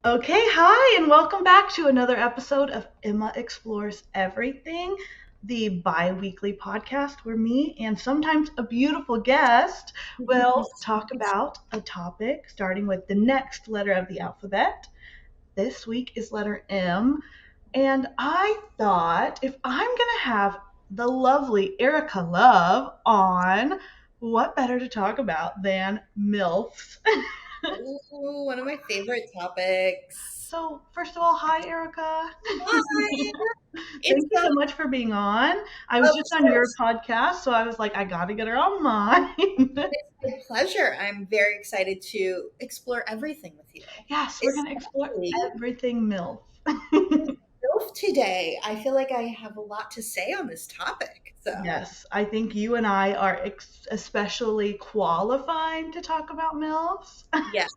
Okay, hi, and welcome back to another episode of Emma Explores Everything, the bi weekly podcast where me and sometimes a beautiful guest will talk about a topic starting with the next letter of the alphabet. This week is letter M, and I thought if I'm going to have the lovely Erika Love on, what better to talk about than MILFs? Ooh, one of my favorite topics. So, first of all, hi, Erica. Hi. It's Thank you so much for being on. I was of just on your course, podcast, so I was like, I gotta get her on mine. it's my pleasure. I'm very excited to explore everything with you. Yes, we're gonna explore Especially everything MILF. with MILF today. I feel like I have a lot to say on this topic. So, Yes, I think you and I are especially qualified to talk about MILFs. yeah,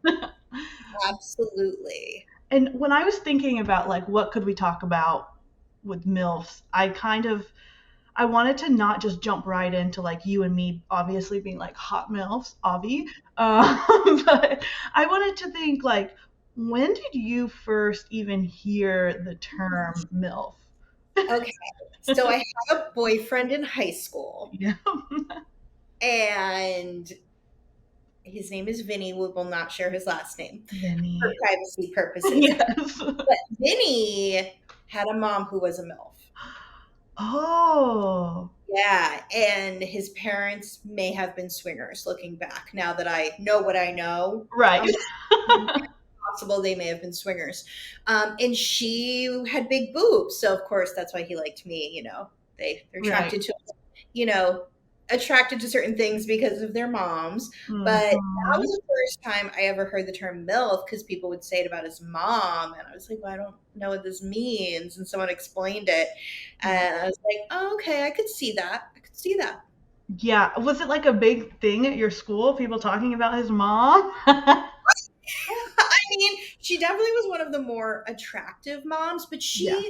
absolutely. And when I was thinking about like what could we talk about with MILFs, I wanted to not just jump right into like you and me obviously being like hot MILFs, Avi. But I wanted to think like, when did you first even hear the term MILF? Okay. So I had a boyfriend in high school, Yeah. and his name is Vinny. We will not share his last name for Vinny. privacy purposes. Yes. But Vinny had a mom who was a MILF. Oh, Yeah, and his parents may have been swingers looking back. Now that I know what I know, right. possible they may have been swingers. And she had big boobs, so of course that's why he liked me. They're Right. attracted to, you know, attracted to certain things because of their moms. But that Hmm. was the first time I ever heard the term MILF because people would say it about his mom, and I was like, well, I don't know what this means. And someone explained it, and I was like, oh, okay, I could see that. I could see that. Yeah. Was it like a big thing at your school? People talking about his mom? I mean, she definitely was one of the more attractive moms, but Yeah.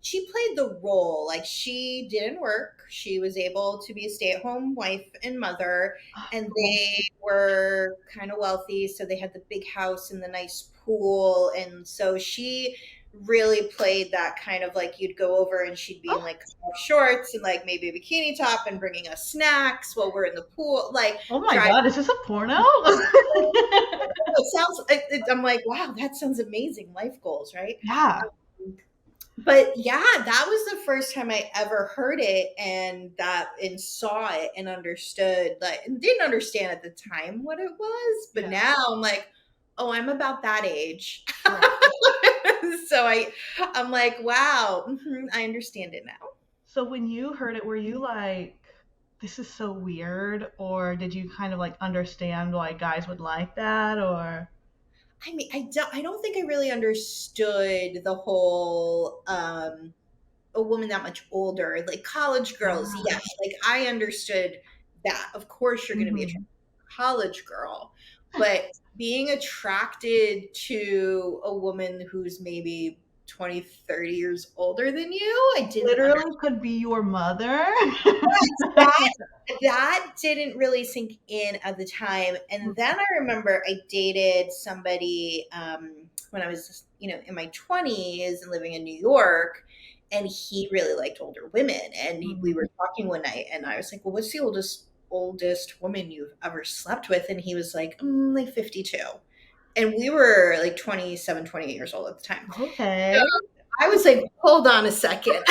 she played the role. Like she didn't work. She was able to be a stay-at-home wife and mother, and Cool. they were kind of wealthy, so they had the big house and the nice pool, and so she really played that kind of like you'd go over and she'd be in Oh, like shorts and like maybe a bikini top and bringing us snacks while we're in the pool, like oh my driving. God, is this a porno? It sounds. I'm like, wow, that sounds amazing. Life goals, right? Yeah. But yeah, that was the first time I ever heard it and saw it and understood, like, and didn't understand at the time what it was, but Yeah. now I'm like, oh, I'm about that age. Right. So I'm like, wow, I understand it now. So when you heard it, were you like, this is so weird? Or did you kind of like understand why guys would like that? Or, I mean, I don't think I really understood the whole a woman that much older, like college girls. ah, Yes, like I understood that. Of course, you're going to be attracted hmm, to a college girl, but being attracted to a woman who's maybe 20, 30 years older than you, I didn't understand. literally could be your mother? That that didn't really sink in at the time. And then I remember I dated somebody when I was, in my 20s and living in New York, and he really liked older women. And we were Mhm. talking one night, and I was like, "Well, what's the oldest woman you've ever slept with?" And he was like, like 52. And we were like 27, 28 years old at the time. So Okay. I was like, "Hold on a second."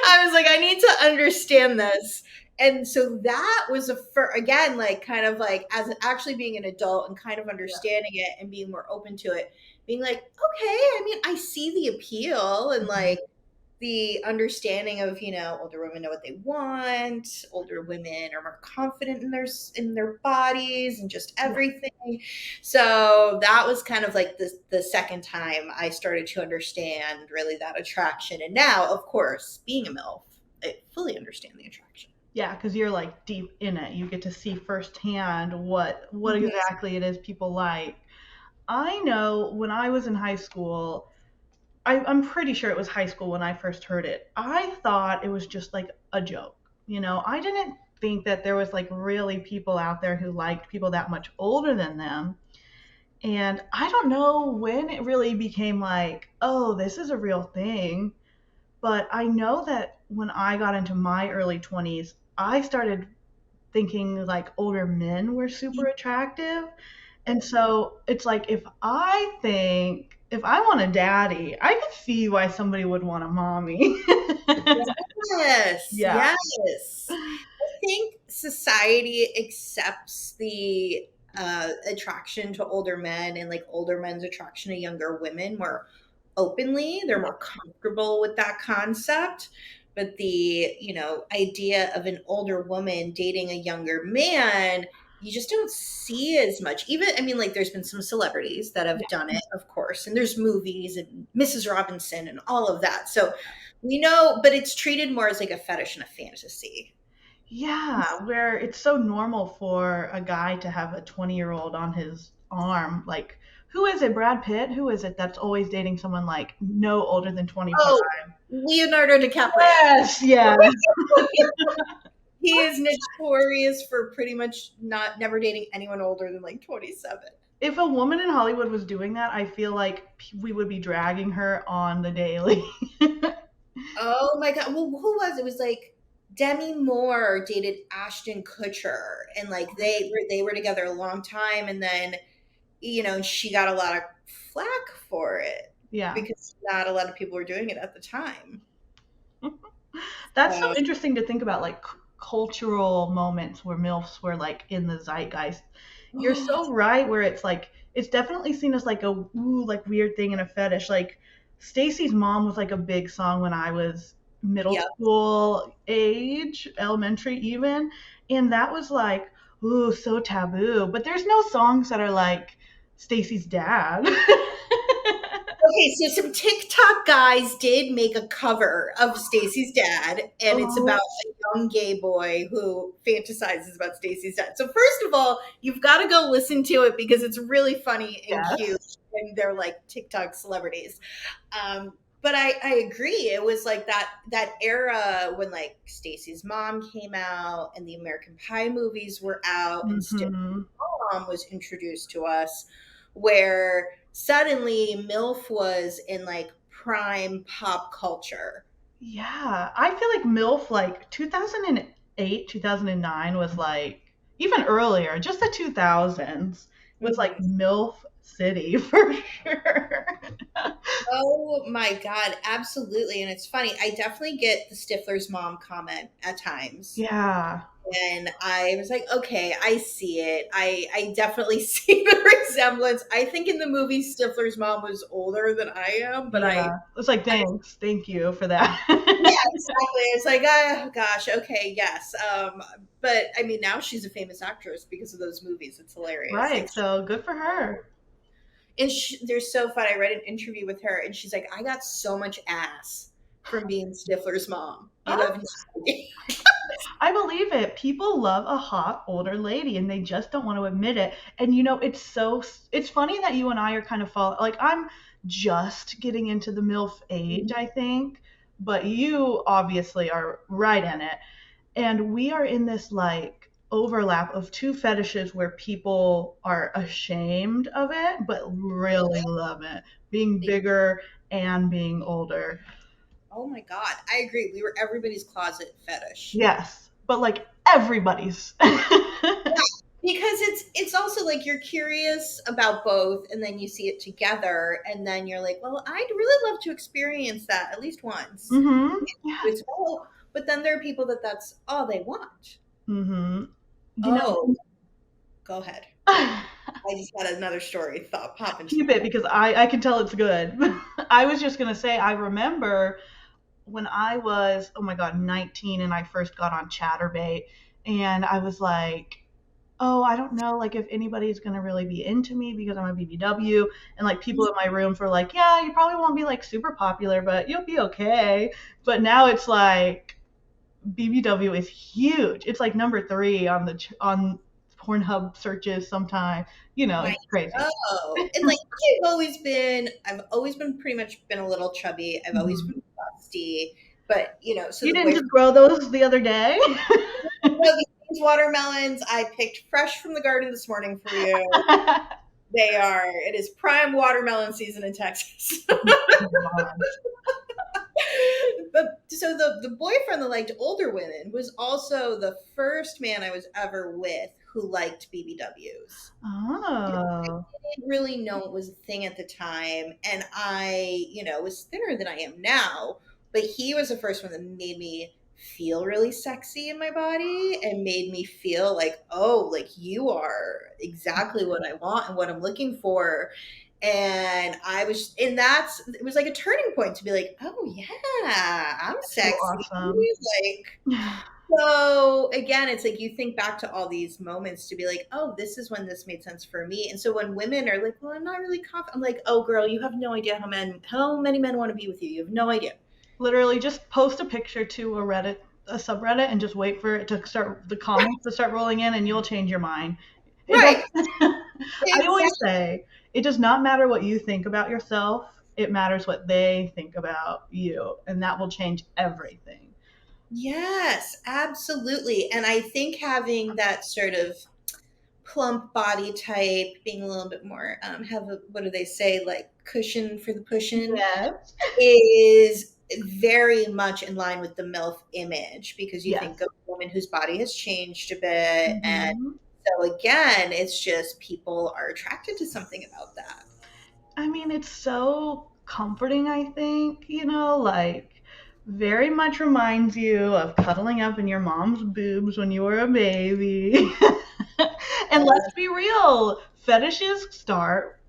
I was like, I need to understand this. And so that was again, like kind of like as actually being an adult and kind of Yeah. understanding it and being more open to it, being like, okay, I mean, I see the appeal and Mhm. like the understanding of, older women know what they want, older women are more confident in their bodies and just Yeah. everything. So that was kind of like the second time I started to understand really that attraction. And now, of course, being a MILF, I fully understand the attraction. Yeah, because you're like deep in it. You get to see firsthand what Mhm. exactly it is people like. I know when I was in high school, I'm pretty sure it was high school when I first heard it. I thought it was just like a joke. I didn't think that there was like really people out there who liked people that much older than them. And I don't know when it really became like, oh, this is a real thing. But I know that when I got into my early 20s, I started thinking like older men were super attractive. And so it's like if I want a daddy, I can see why somebody would want a mommy. Yes, Yeah. yes. I think society accepts the attraction to older men and like older men's attraction to younger women more openly. They're more comfortable with that concept. But the, idea of an older woman dating a younger man, you just don't see as much. Even, I mean, like, there's been some celebrities that have done it, of course, and there's movies and Mrs. Robinson and all of that. So we know, but it's treated more as like a fetish and a fantasy. Yeah, where it's so normal for a guy to have a 20-year-old on his arm. Like, who is it? Brad Pitt? Who is it that's always dating someone like no older than 25? Oh, Leonardo DiCaprio. Yes, yes. He is notorious for pretty much not never dating anyone older than like 27. If a woman in Hollywood was doing that, I feel like we would be dragging her on the daily. Oh my god. Well, who was it? It was like Demi Moore dated Ashton Kutcher, and like they were together a long time, and then she got a lot of flack for it Yeah. because not a lot of people were doing it at the time. That's so Uh, interesting to think about, like cultural moments where MILFs were like in the zeitgeist. You're so right, where it's like it's definitely seen as like a ooh, like weird thing and a fetish. Like Stacy's Mom was like a big song when I was middle yeah. school age, elementary even, and that was like ooh, so taboo. But there's no songs that are like Stacy's dad. Okay, so some TikTok guys did make a cover of Stacy's dad, and it's about Oh, a young gay boy who fantasizes about Stacy's dad. So first of all, you've got to go listen to it because it's really funny and cute, yes. and they're like TikTok celebrities. But I agree. It was like that era when like Stacy's Mom came out and the American Pie movies were out, and Stifler's Hmm. Mom was introduced to us, where suddenly MILF was in like prime pop culture. Yeah, I feel like MILF like 2008, 2009 was like even earlier, just the 2000s was like Mhm. MILF city for sure. Oh my God, absolutely. And it's funny, I definitely get the Stifler's Mom comment at times. Yeah. And I was like, okay, I see it. I definitely see the resemblance. I think in the movie Stifler's Mom was older than I am, but Yeah. It's like I thanks. Thank you for that. yeah, exactly. It's like, oh gosh, okay, yes. But I mean, now she's a famous actress because of those movies. It's hilarious. Like, Right. So good for her. and they're so fun. I read an interview with her, and she's like, I got so much ass from being Stifler's mom. You Oh, have no idea. I believe it. People love a hot older lady and they just don't want to admit it. And it's funny that you and I are kind of like I'm just getting into the MILF age, I think, but you obviously are right in it. And we are in this like overlap of two fetishes where people are ashamed of it but really love it. Being bigger and being older. Oh my god, I agree. We were everybody's closet fetish. Yes, but like everybody's. Yeah, because it's also like you're curious about both, and then you see it together, and then you're like, well, I'd really love to experience that at least once. Mhm. Yeah. It's cool, but then there are people that's all they want. Mhm. You know, Oh, go ahead. I just had another story thought pop into keep my it head. because I can tell it's good. I was just gonna say I remember when I was, oh my god, 19 and I first got on Chatterbait and I was like, oh, I don't know like if anybody's gonna really be into me because I'm a BBW and like people in my rooms were like, yeah, you probably won't be like super popular, but you'll be okay. But now it's like BBW is huge. It's like number 3 on on Pornhub searches sometime. Nice. It's crazy. Oh, and like I've always been pretty much been a little chubby. I've always Mhm. been busty, but so You the didn't boyfriend, just grow those the other day? these watermelons I picked fresh from the garden this morning for you. They are. It is prime watermelon season in Texas. Gosh. But so the boyfriend that liked older women was also the first man I was ever with who liked BBWs. Oh. Didn't really know it was a thing at the time, and I, was thinner than I am now. But he was the first one that made me feel really sexy in my body and made me feel like, oh, like you are exactly what I want and what I'm looking for. And it was like a turning point to be like, oh yeah, I'm So sexy. awesome. Like, so again, it's like you think back to all these moments to be like, oh, this is when this made sense for me. And so when women are like, well, I'm not really confident, I'm like, oh, girl, you have no idea how many men want to be with you. You have no idea. Literally just post a picture to a subreddit, and just wait for it to start, the Right, comments to start rolling in, and you'll change your mind. It does. right, I always exactly. say it does not matter what you think about yourself. It matters what they think about you, and that will change everything. Yes, absolutely. And I think having that sort of plump body type, being a little bit more, have a, what do they say, like cushion for the pushing, Yes. is very much in line with the MILF image because you think Yes. of a woman whose body has changed a bit. And Hmm. so, again, it's just people are attracted to something about that. I mean, it's so comforting, I think, like very much reminds you of cuddling up in your mom's boobs when you were a baby. And let's be real, fetishes start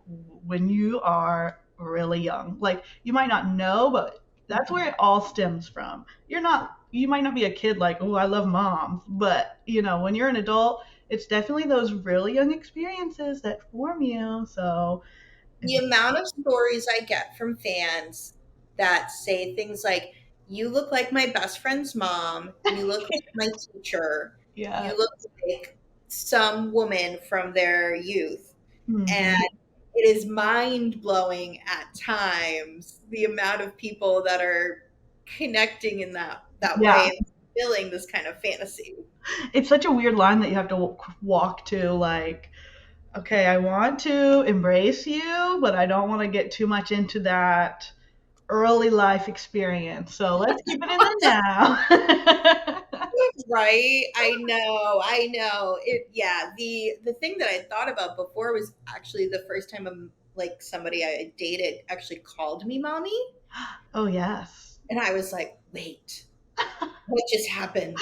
when you are really young. Like, you might not know, but that's where it all stems from. You might not be a kid like, oh, I love moms, but when you're an adult, it's definitely those really young experiences that form you. So, The amount of stories I get from fans that say things like, you look like my best friend's mom, you look like my teacher, yeah. you look like some woman from their youth. And Hmm. it is mind blowing at times the amount of people that are connecting in that Yeah. way and fulfilling this kind of fantasy. It's such a weird line that you have to walk to, like, okay, I want to embrace you, but I don't want to get too much into that early life experience. So let's keep it in the now. Right? I know. The thing that I thought about before was actually the first time like somebody I dated actually called me mommy, Oh, yes. and I was like, wait, what just happened?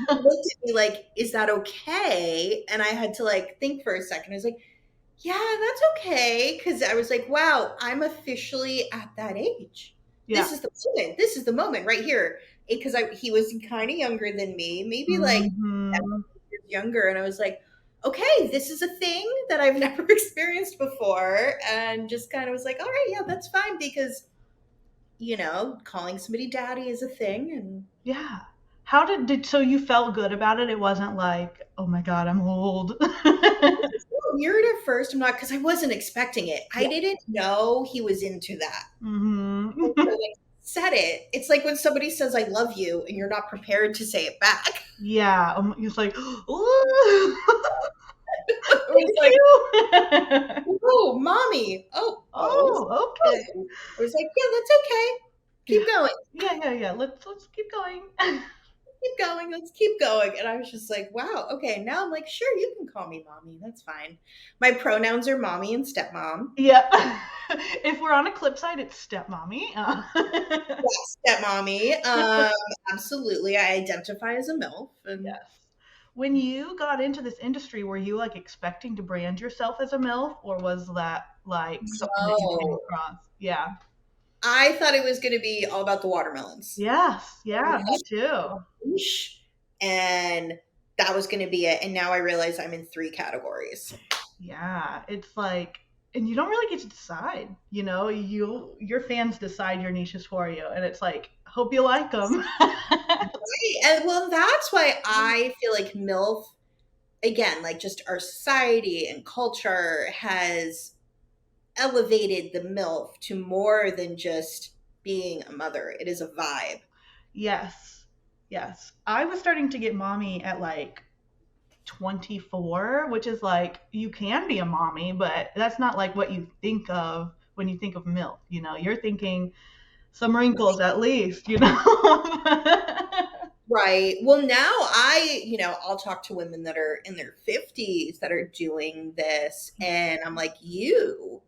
He looked at me like, is that okay? And I had to like think for a second. I was like, yeah, that's okay. Cause I was like, wow, I'm officially at that age. Yeah. This is the moment right here. Because he was kind of younger than me, maybe like Hmm. 7 years younger. And I was like, okay, this is a thing that I've never experienced before. And just kind of was like, all right, yeah, that's fine. Because, calling somebody daddy is a thing. And Yeah. How so you felt good about it? It wasn't like, oh my God, I'm old. weird at first. I'm not, because I wasn't expecting it. I Yeah. didn't know he was into that. And Hmm. so when he said it, it's like when somebody says I love you and you're not prepared to say it back. Yeah. It's like, ooh, It was thank like, you. oh, mommy. Oh, Oh, okay. okay. I was like, yeah, that's okay. Yeah. Keep going. Yeah. Let's keep going. Keep going. Let's keep going. And I was just like, wow, okay. Now I'm like, sure, you can call me mommy. That's fine. My pronouns are mommy and stepmom. Yep. If we're on a clip side, it's stepmommy. Stepmommy. Absolutely. I identify as a MILF. And Yes. When you got into this industry, were you like expecting to brand yourself as a MILF, or was that like something that you came no, across? Yeah. I thought it was going to be all about the watermelons. Yes. Yeah, me too. And that was going to be it. And now I realize I'm in three categories. Yeah, it's like, and you don't really get to decide. Your fans decide your niches for you, and it's like, hope you like them. Right. And well, that's why I feel like MILF, again, like just our society and culture has elevated the MILF to more than just being a mother. It is a vibe. Yes, yes. I was starting to get mommy at like 24, which is like you can be a mommy, but that's not like what you think of when you think of MILF. You're thinking some wrinkles at least, Right. Well, now I'll talk to women that are in their 50s that are doing this, and I'm like, you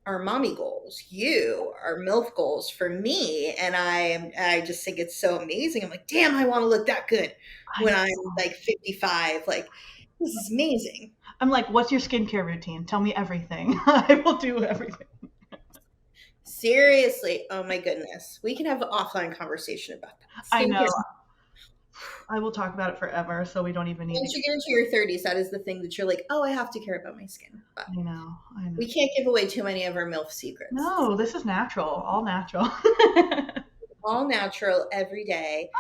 are mommy goals. You are MILF goals for me. And I just think it's so amazing. I'm like, damn, I want to look that good I when I'm know. like 55. Like, this is amazing. I'm like, what's your skincare routine? Tell me everything. I will do everything. Seriously. Oh my goodness. We can have an offline conversation about that. I Skincare. know. I will talk about it forever, so we don't even need to. Once you get into your 30s, that is the thing that you're like, oh, I have to care about my skin. But I know. I know. we can't give away too many of our MILF secrets. No, this is natural. All natural. All natural every day.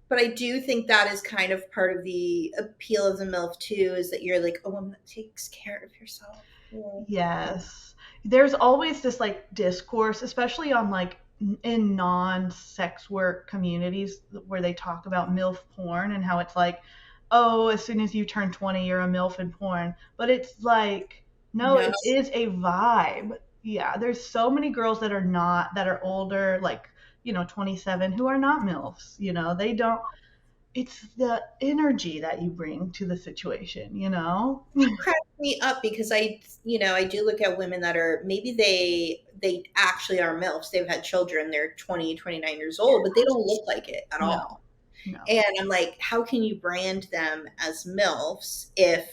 But I do think that is kind of part of the appeal of the MILF too, is that you're like a woman that takes care of yourself. Yeah. Yes. There's always this like discourse, especially on like in non-sex work communities where they talk about MILF porn and how it's like, oh, as soon as you turn 20, you're a MILF in porn. But it's like, no, No, it is a vibe. Yeah, there's so many girls that are not, that are older, like, 27, who are not MILFs. They don't, it's the energy that you bring to the situation. it cracks me up because I do look at women that are maybe they actually are MILFs. They've had children. They're 20, 29 years old, but they don't look like it at No, all. no. And I'm like, how can you brand them as MILFs if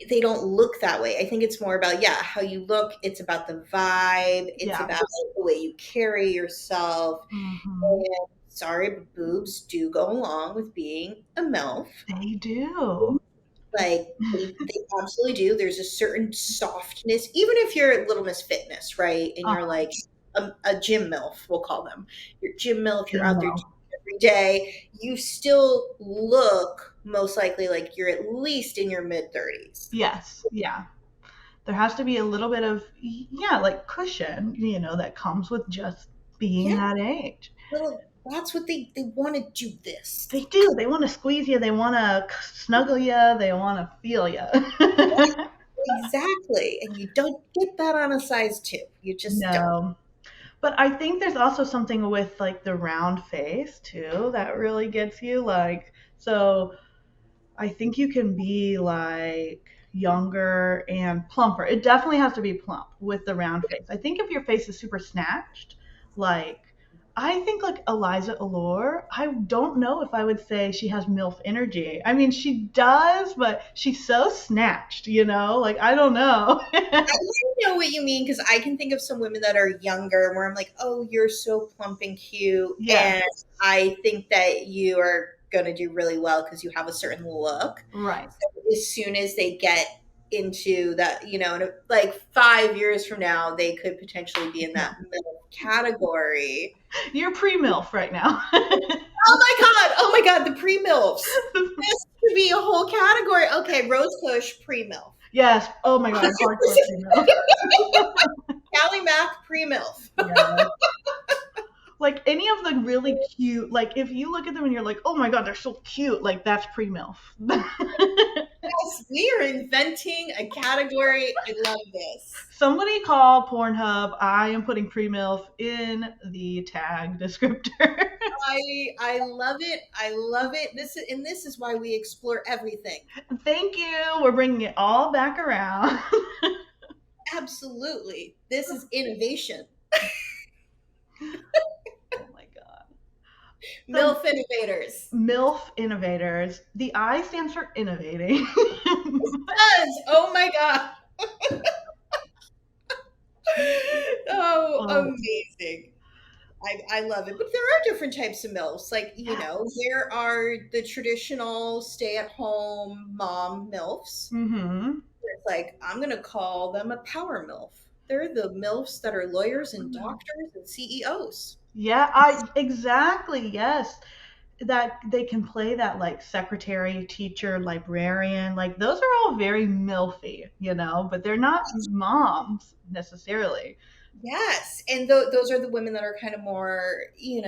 they don't look that way? I think it's more about, yeah, how you look. It's about the vibe. It's Yeah. about the way you carry yourself. Hmm. And sorry, but boobs do go along with being a MILF. They do. Like they absolutely do. There's a certain softness, even if you're Little Miss Fitness, right? And you're like a gym MILF, we'll call them. You're gym MILF, you're out there every day. You still look most likely like you're at least in your mid 30s. Yes. Yeah. There has to be a little bit of, yeah, like cushion, that comes with just being Yeah, that age. little. That's what they want to do this. They do. They want to squeeze you. They want to snuggle you. They want to feel you. Exactly. And you don't get that on a size 2. You just don't. No. But I think there's also something with like the round face too that really gets you. Like, so I think you can be like younger and plumper. It definitely has to be plump with the round face. I think if your face is super snatched, like I think like Eliza Allure, I don't know if I would say she has MILF energy. I mean, she does, but she's so snatched. Like I don't know. I know what you mean because I can think of some women that are younger where I'm like, oh, you're so plump and cute. Yeah, And I think that you are going to do really well because you have a certain look. right. So as soon as they get into that, in like 5 years from now, they could potentially be in that middle category. You're pre-MILF right now. Oh my God. Oh my God. The pre MILFs. This could be a whole category. Okay. Rose Push pre MILF. Yes. Oh my God. Hardcore pre-MILF. Callie Mack pre MILF. Yeah. Like any of the really cute, like if you look at them and you're like, oh my God, they're so cute. Like that's pre-MILF. Yes, we are inventing a category. I love this. Somebody call Pornhub. I am putting pre-MILF in the tag descriptor. I love it. I love it. This is why we explore everything. Thank you. We're bringing it all back around. Absolutely. This is innovation. Oh my God. MILF innovators. MILF innovators. The I stands for innovating. Yes. Oh my God. Oh, amazing. I love it. But there are different types of MILFs. Like, there are the traditional stay at home mom MILFs. Mm-hmm. It's like, I'm going to call them a power MILF. They're the MILFs that are lawyers and doctors and CEOs. Yeah, exactly. Yes. that they can play that like secretary, teacher, librarian. Like those are all very milfy, but they're not moms necessarily. Yes, and those are the women that are kind of more, you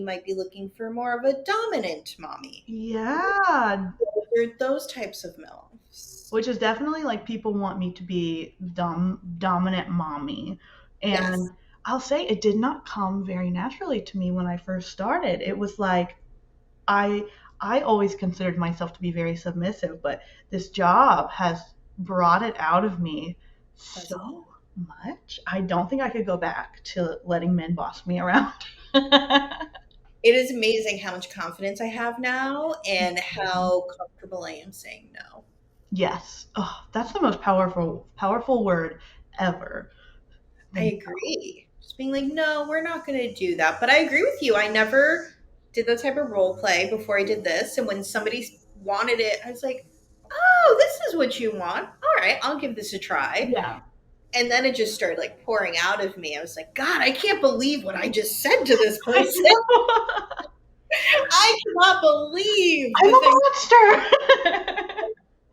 might be looking for more of a dominant mommy. Yeah, They're those types of MILFs. which is definitely like people want me to be dominant mommy. Yes. And I'll say it did not come very naturally to me when I first started. It was like I I always considered myself to be very submissive, but this job has brought it out of me Does it? so much. I don't think I could go back to letting men boss me around. It is amazing how much confidence I have now and how comfortable I am saying no. Yes. Oh, that's the most powerful word ever. I And agree. Just being like, no, we're not going to do that. But I agree with you. I never did that type of role play before I did this. And when somebody wanted it, I was like, oh, this is what you want. All right, I'll give this a try. yeah. And then it just started like pouring out of me. I was like, God, I can't believe what I just said to this I person. know. I cannot believe I'm the a thing. monster.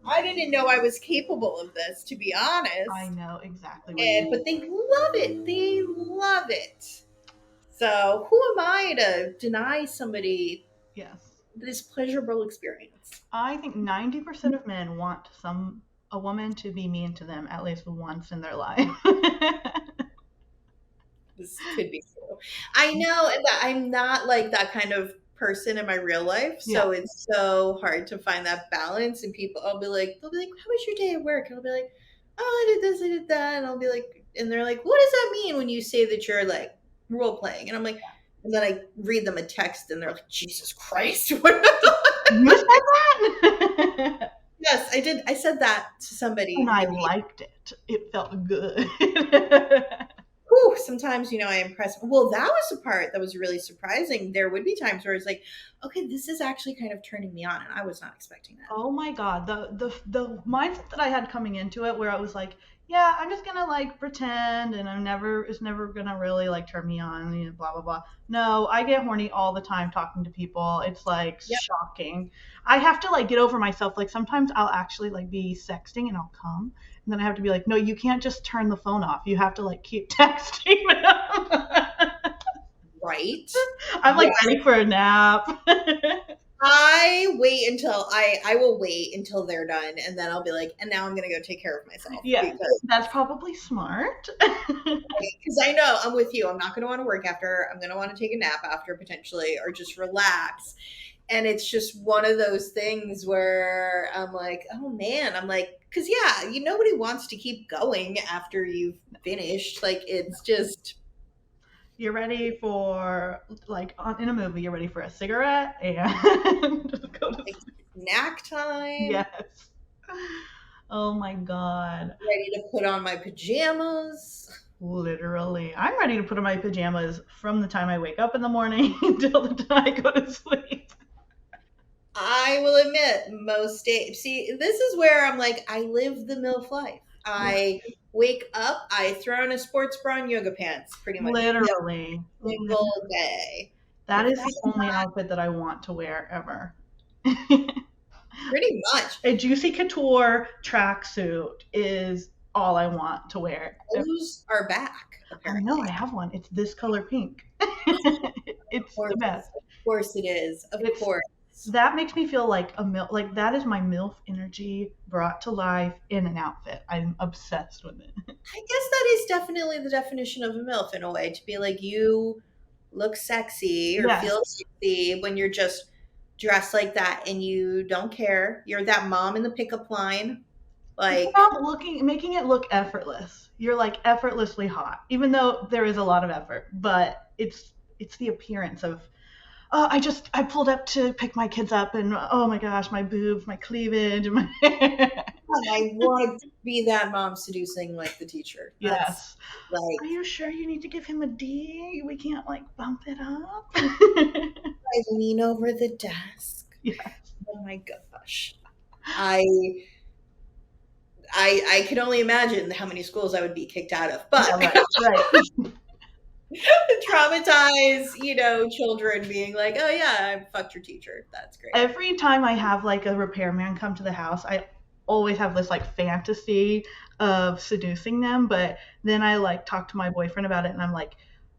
I didn't know I was capable of this, to be I honest. know exactly what you But they love it. They love it. So who am I to deny somebody Yes. this pleasurable experience? I think 90% of men want a woman to be mean to them at least once in their life. This could be true. I know that I'm not like that kind of person in my real life, Yeah. so it's so hard to find that balance. And people, they'll be like, "How was your day at work?" And I'll be like, "Oh, I did this, I did that," and I'll be like, and they're like, "What does that mean when you say that you're like role playing?" And I'm like, and then I read them a text, and they're like, "Jesus Christ, what?" You said that? Yes, I did. I said that to somebody, And and I they liked it. It felt good. whew, sometimes, I impress. Well, that was the part that was really surprising. There would be times where it's like, okay, this is actually kind of turning me on, and I was not expecting that. Oh my god, the mindset that I had coming into it, where I was like, yeah, I'm just gonna like pretend, and it's never gonna really like turn me on, blah blah blah. No, I get horny all the time talking to people. It's like Yep. shocking. I have to like get over myself. Like sometimes I'll actually like be sexting and I'll come, and then I have to be like, no, you can't just turn the phone off. You have to like keep texting. Right. I'm like Yes. ready for a nap. I will wait until they're done, and then I'll be like, and now I'm gonna go take care of myself Yeah, because that's probably smart. I know I'm with you. I'm not gonna want to work after. I'm gonna want to take a nap after potentially, or just relax. And it's just one of those things where I'm like, oh man, I'm like, because yeah, nobody wants to keep going after you've finished. Like it's just You're ready for like in a movie. You're ready for a cigarette and just go to like sleep. snack time. Yes. Oh my god. Ready to put on my pajamas. Literally, I'm ready to put on my pajamas from the time I wake up in the morning until the time I go to sleep. I will admit, most days. See, this is where I'm like, I live the MILF life. I wake up, I throw on a sports bra and yoga pants, pretty much Literally. every single day. That If is the that's only not outfit that I want to wear ever. pretty much, A Juicy Couture tracksuit is all I want to wear. those are back I know apparently. I have one. It's this color pink. Of It's the course, best. of course it is. Of It's course. that makes me feel like a MILF. Like that is my MILF energy brought to life in an outfit. I'm obsessed with it. I guess that is definitely the definition of a MILF in a way, to be like you look sexy or Yes. feel sexy when you're just dressed like that and you don't care. You're that mom in the pickup line. It's Like, about making it look effortless. You're like effortlessly hot, even though there is a lot of effort. But it's the appearance of oh, I pulled up to pick my kids up, and oh my gosh, my boobs, my cleavage, and my I want to be that mom seducing like the teacher. That's yes. Are like, you sure you need to give him a D? We can't like bump it up. I lean over the desk. Yeah. Oh my gosh. I I could only imagine how many schools I would be kicked out of. But Yeah, right, right. traumatize, children being like, oh yeah, I fucked your teacher. That's great. Every time I have like a repairman come to the house, I always have this like fantasy of seducing them, but then I like talk to my boyfriend about it and I'm like,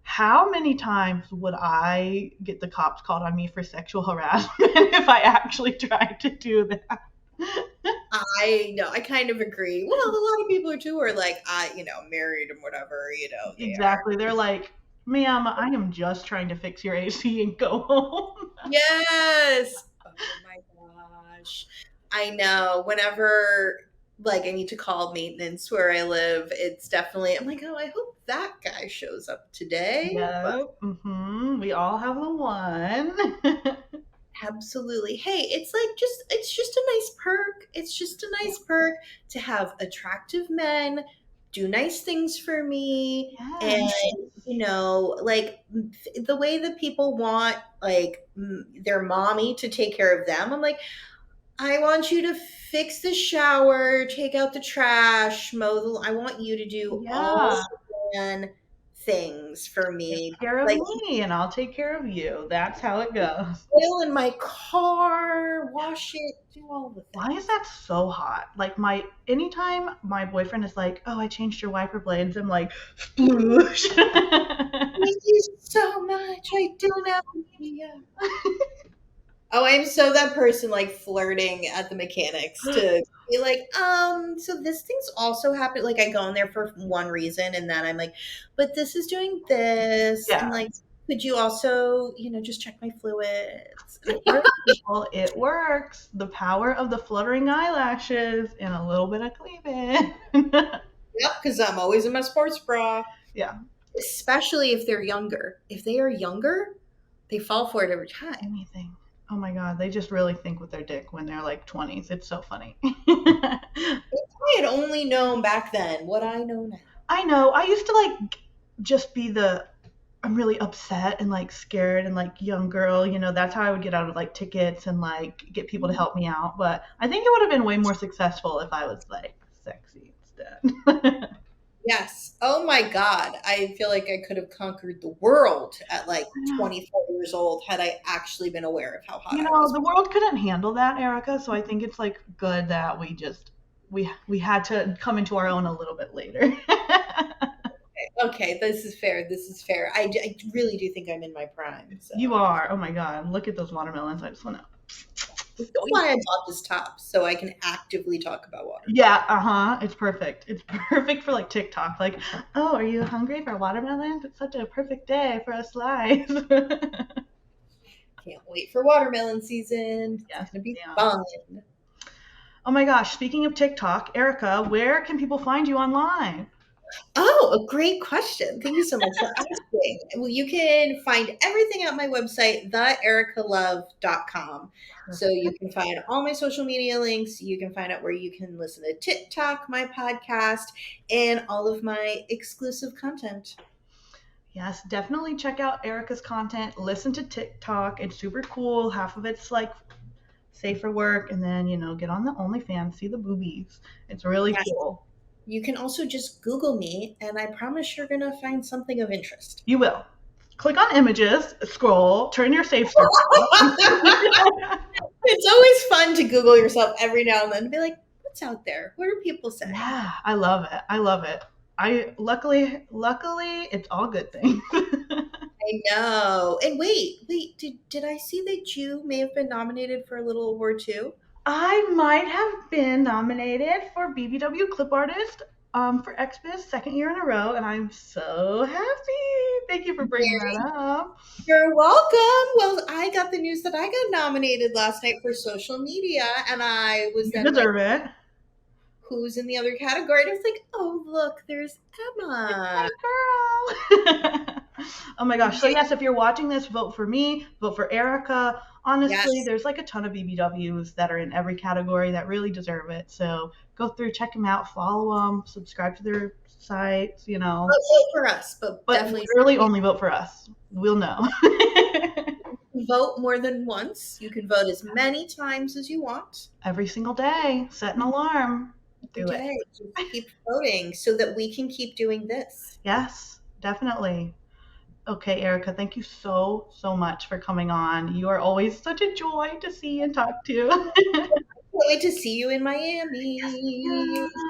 how many times would I get the cops called on me for sexual harassment if I actually tried to do that? I know, I kind of agree. Well, a lot of people too are like, married and whatever, they are. Exactly. They're like, ma'am, I am just trying to fix your AC and go home. Yes. Oh my gosh. I know. Whenever like I need to call maintenance where I live, it's definitely I'm like, oh, I hope that guy shows up today. But Yep. We all have the one. absolutely. Hey, it's just a nice perk. It's just a nice perk to have attractive men do nice things for me and Yes. like the way that people want like their mommy to take care of them. I'm like, I want you to fix the shower, take out the trash, I want you to do all Yeah. the man things for Take me. care of Like me and I'll take care of you. That's how it goes. oil in my car, wash it, do all the Why is things. that so hot? Like my anytime my boyfriend is like, "Oh, I changed your wiper blades," I'm like, "Sploosh." Thank you so much. I do not. Yeah. Oh, I'm so that person like flirting at the mechanics to be like, so this thing's also happened. Like I go in there for one reason and then I'm like, but this is doing this. Yeah. And like, could you also, just check my fluids? It works, people. It works. The power of the fluttering eyelashes and a little bit of cleavage. Yep, because I'm always in my sports bra. Yeah. Especially if they're younger. If they are younger, they fall for it every time. Anything. Oh my god, they just really think with their dick when they're like 20s. It's so funny. If I had only known back then what I know now. I know. I used to like just be the I'm really upset and like scared and like young girl, that's how I would get out of like tickets and like get people to help me out. But I think it would have been way more successful if I was like sexy instead. Yes. Oh my God. I feel like I could have conquered the world at like I know. 24 years old had I actually been aware of how hot I was. The world couldn't handle that, Erica, so I think it's like good that we had to come into our own a little bit later. Okay, this is fair. This is fair. I really do think I'm in my prime. So You are. Oh my god, look at those watermelons. I just want to that's why I bought this top so I can actively talk about watermelon. Yeah, uh-huh. It's perfect. It's perfect for like TikTok. Like, oh, are you hungry for watermelons? It's such a perfect day for a slice. Can't wait for watermelon season. It's Yes, gonna be yeah. fun. Oh my gosh, speaking of TikTok, Erica, where can people find you online? Oh, a great question. Thank you so much for asking. Well, you can find everything at my website, theerikalove.com. So you can find all my social media links. You can find out where you can listen to TikTok, my podcast, and all of my exclusive content. Yes, definitely check out Erica's content. Listen to TikTok. It's super cool. Half of it's like safe for work, and then, get on the OnlyFans, see the boobies. It's really Yes. cool. You can also just Google me, and I promise you're going to find something of interest. You will. Click on images, scroll, turn your safe search off. It's always fun to Google yourself every now and then to be like, what's out there? What are people saying? Yeah, I love it. I love it. I luckily it's all good things. I know. And wait, did I see that you may have been nominated for a little award too? I might have been nominated for BBW Clip Artist for XBiz second year in a row, and I'm so happy. Thank you for bringing that up. You're welcome. Well, I got the news that I got nominated last night for social media, and I was You then like, deserve it. who's in the other category? And I was like, oh, look, there's My Emma. girl. Oh my gosh. So yes, if you're watching this, vote for me, vote for Erica. Honestly, Yes. there's like a ton of BBWs that are in every category that really deserve it. So go through, check them out, follow them, subscribe to their sites, Vote for us, but But definitely literally only vote for us. We'll know. vote more than once. You can vote as many times as you want. Every single day, set an alarm. Every Do it. day. Just keep voting so that we can keep doing this. Yes, definitely. Okay, Erika, thank you so, so much for coming on. You are always such a joy to see and talk to. Can't wait to see you in Yes, Miami.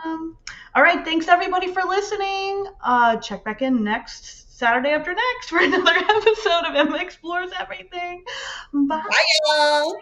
ma'am. All right, thanks everybody for listening. Check back in next Saturday after next for another episode of Emma Explores Everything. Bye. Bye, y'all.